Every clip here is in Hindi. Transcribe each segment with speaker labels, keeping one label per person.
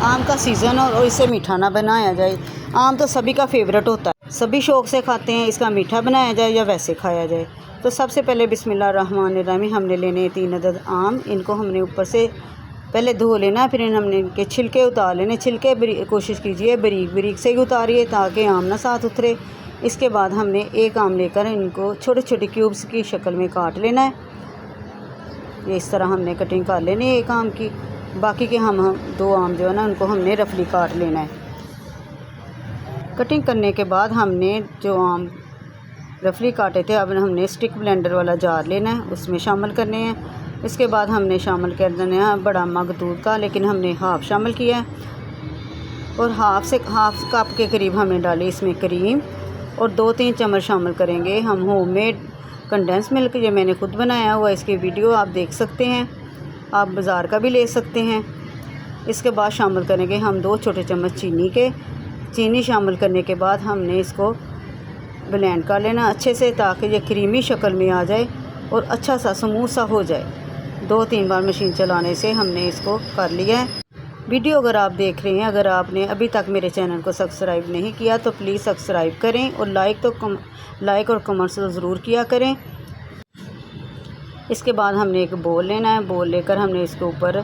Speaker 1: आम का सीज़न और इसे मीठा ना बनाया जाए। आम तो सभी का फेवरेट होता है, सभी शौक़ से खाते हैं। इसका मीठा बनाया जाए या वैसे खाया जाए। तो सबसे पहले बिस्मिल्लाहिर्रहमानिर्रहीम हमने लेने 3 अदद आम। इनको हमने ऊपर से पहले धो लेना, फिर हमने इनके छिलके उतार लेने। छिलके कोशिश कीजिए बारीक बारीक से ही उतारिए ताकि आम ना साथ उतरे। इसके बाद हमने एक आम लेकर इनको छोटे छोटे क्यूब्स की शक्ल में काट लेना है। ये इस तरह हमने कटिंग कर लेनी है एक आम की। बाकी के हम 2 आम जो है ना उनको हमने रफली काट लेना है। कटिंग करने के बाद हमने जो आम रफली काटे थे अब हमने स्टिक ब्लेंडर वाला जार लेना है, उसमें शामिल करने हैं। इसके बाद हमने शामिल कर देना है बड़ा मग दूध का, लेकिन हमने हाफ़ शामिल किया है और हाफ़ कप के करीब हमने डाली इसमें क्रीम और 2-3 चम्मच शामिल करेंगे हम होममेड कंडेंस मिल्क। ये मैंने खुद बनाया हुआ, इसकी वीडियो आप देख सकते हैं, आप बाज़ार का भी ले सकते हैं। इसके बाद शामिल करेंगे हम 2 छोटे चम्मच चीनी शामिल करने के बाद हमने इसको ब्लेंड कर लेना अच्छे से ताकि ये क्रीमी शक्ल में आ जाए और अच्छा सा स्मूथ सा हो जाए। 2-3 बार मशीन चलाने से हमने इसको कर लिया है। वीडियो अगर आप देख रहे हैं, अगर आपने अभी तक मेरे चैनल को सब्सक्राइब नहीं किया तो प्लीज़ सब्सक्राइब करें और लाइक और कमेंट्स तो ज़रूर किया करें। इसके बाद हमने एक बोल लेना है, बोल लेकर हमने इसके ऊपर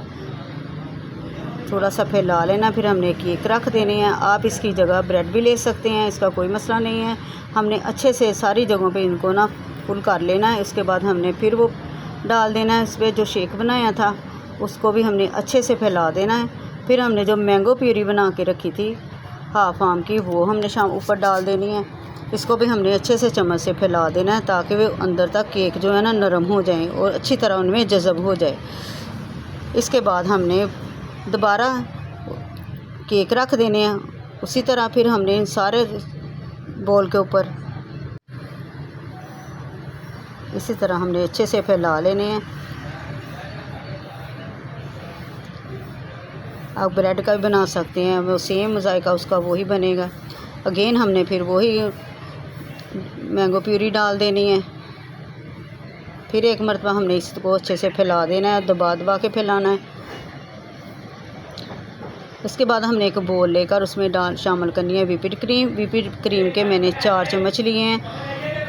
Speaker 1: थोड़ा सा फैला लेना, फिर हमने केक रख देने हैं। आप इसकी जगह ब्रेड भी ले सकते हैं, इसका कोई मसला नहीं है। हमने अच्छे से सारी जगहों पे इनको ना फुल कर लेना है। इसके बाद हमने फिर वो डाल देना है, इस पर जो शेक बनाया था उसको भी हमने अच्छे से फैला देना है। फिर हमने जो मैंगो प्यूरी बना के रखी थी हाफ़ आम की, वो हमने ऊपर डाल देनी है। इसको भी हमने अच्छे से चम्मच से फैला देना है ताकि वे अंदर तक केक जो है ना नरम हो जाए और अच्छी तरह उनमें जज़ब हो जाए। इसके बाद हमने दोबारा केक रख देने हैं उसी तरह। फिर हमने इन सारे बोल के ऊपर इसी तरह हमने अच्छे से फैला लेने हैं। आप ब्रेड का भी बना सकते हैं, वो सेम जायका उसका वही बनेगा। अगेन हमने फिर वही मैंगो प्यूरी डाल देनी है। फिर एक मरतबा हमने इसको अच्छे से फैला देना है, दबा के फैलाना है। इसके बाद हमने एक बोल लेकर उसमें शामिल करनी है व्हिप्ड क्रीम। व्हिप्ड क्रीम के मैंने 4 चम्मच लिए हैं।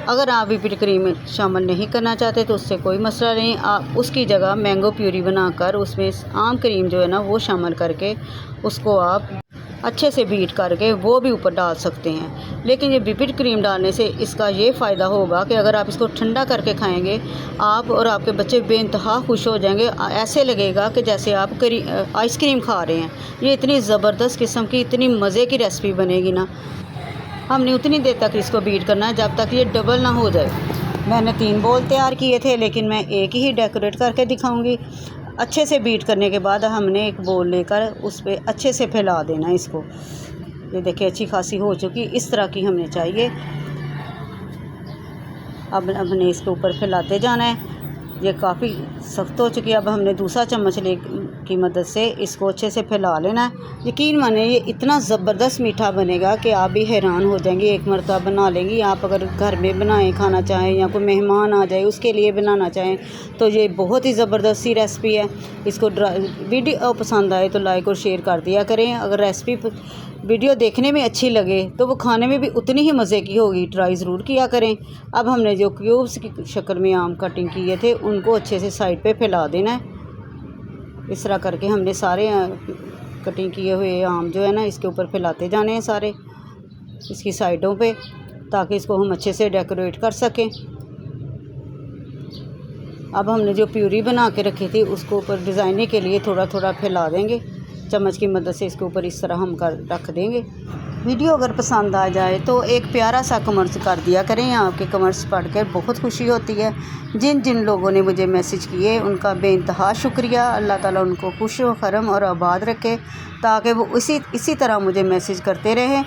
Speaker 1: अगर आप व्हिप्ड क्रीम शामिल नहीं करना चाहते तो उससे कोई मसला नहीं, आप उसकी जगह मैंगो प्यूरी बनाकर उसमें आम क्रीम जो है ना वो शामिल करके उसको आप अच्छे से बीट करके वो भी ऊपर डाल सकते हैं। लेकिन ये व्हिप्ड क्रीम डालने से इसका ये फ़ायदा होगा कि अगर आप इसको ठंडा करके खाएंगे आप और आपके बच्चे बेइंतहा खुश हो जाएंगे। ऐसे लगेगा कि जैसे आप आइसक्रीम खा रहे हैं। ये इतनी ज़बरदस्त किस्म की इतनी मज़े की रेसिपी बनेगी ना। हमने उतनी देर तक इसको बीट करना है जब तक ये डबल ना हो जाए। मैंने 3 बोल तैयार किए थे लेकिन मैं एक ही डेकोरेट करके दिखाऊंगी। अच्छे से बीट करने के बाद हमने एक बोल लेकर उस पर अच्छे से फैला देना इसको। ये देखिए अच्छी खासी हो चुकी, इस तरह की हमें चाहिए। अब हमने इसके ऊपर फैलाते जाना है। ये काफ़ी सख्त हो चुकी है। अब हमने दूसरा चम्मच की मदद से इसको अच्छे से फैला लेना है। यकीन माने ये इतना ज़बरदस्त मीठा बनेगा कि आप भी हैरान हो जाएंगे। एक मरतबा बना लेंगी आप, अगर घर में बनाएं खाना चाहें या कोई मेहमान आ जाए उसके लिए बनाना चाहें तो ये बहुत ही ज़बरदस्त सी रेसिपी है। इसको वीडियो पसंद आए तो लाइक और शेयर कर दिया करें। अगर रेसिपी वीडियो देखने में अच्छी लगे तो वो खाने में भी उतनी ही मज़े की होगी, ट्राई ज़रूर किया करें। अब हमने जो क्यूब्स की शक्ल में आम कटिंग किए थे उनको अच्छे से साइड पे फैला देना है। इस तरह करके हमने सारे कटिंग किए हुए आम जो है ना इसके ऊपर फैलाते जाने हैं सारे इसकी साइडों पे, ताकि इसको हम अच्छे से डेकोरेट कर सकें। अब हमने जो प्यूरी बना के रखी थी उसको ऊपर डिज़ाइनिंग के लिए थोड़ा थोड़ा फैला देंगे चम्मच की मदद से। इसके ऊपर इस तरह हम रख देंगे। वीडियो अगर पसंद आ जाए तो एक प्यारा सा कमेंट्स कर दिया करें। आपके कमेंट्स पढ़कर बहुत खुशी होती है। जिन जिन लोगों ने मुझे मैसेज किए उनका बेइंतहा शुक्रिया। अल्लाह ताला उनको खुश व खरम और आबाद रखे ताकि वो इसी तरह मुझे मैसेज करते रहें।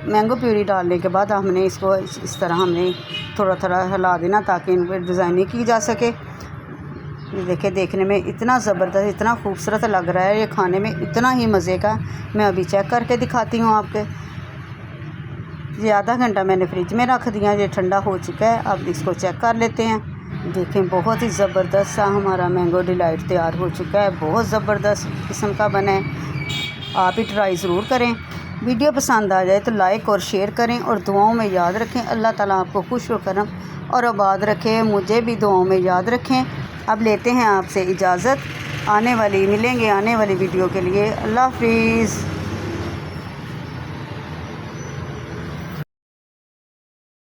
Speaker 1: मैंगो प्यूरी डालने के बाद हमने इसको इस तरह हमने थोड़ा थोड़ा हिला देना ताकि इन पर डिज़ाइनिंग की जा सके। ये देखिए देखने में इतना ज़बरदस्त इतना खूबसूरत लग रहा है, ये खाने में इतना ही मज़े का। मैं अभी चेक करके दिखाती हूँ आपके। ये आधा घंटा मैंने फ्रिज में रख दिया, ये ठंडा हो चुका है। अब इसको चेक कर लेते हैं। देखें बहुत ही ज़बरदस्त सा हमारा मैंगो डिलाइट तैयार हो चुका है। बहुत ज़बरदस्त किस्म का बना है। आप ही ट्राई ज़रूर करें। वीडियो पसंद आ जाए तो लाइक और शेयर करें और दुआओं में याद रखें। अल्लाह ताला आपको खुश व करम और आबाद रखें, मुझे भी दुआओं में याद रखें। अब लेते हैं आपसे इजाज़त, मिलेंगे आने वाली वीडियो के लिए। अल्लाह हाफिज़।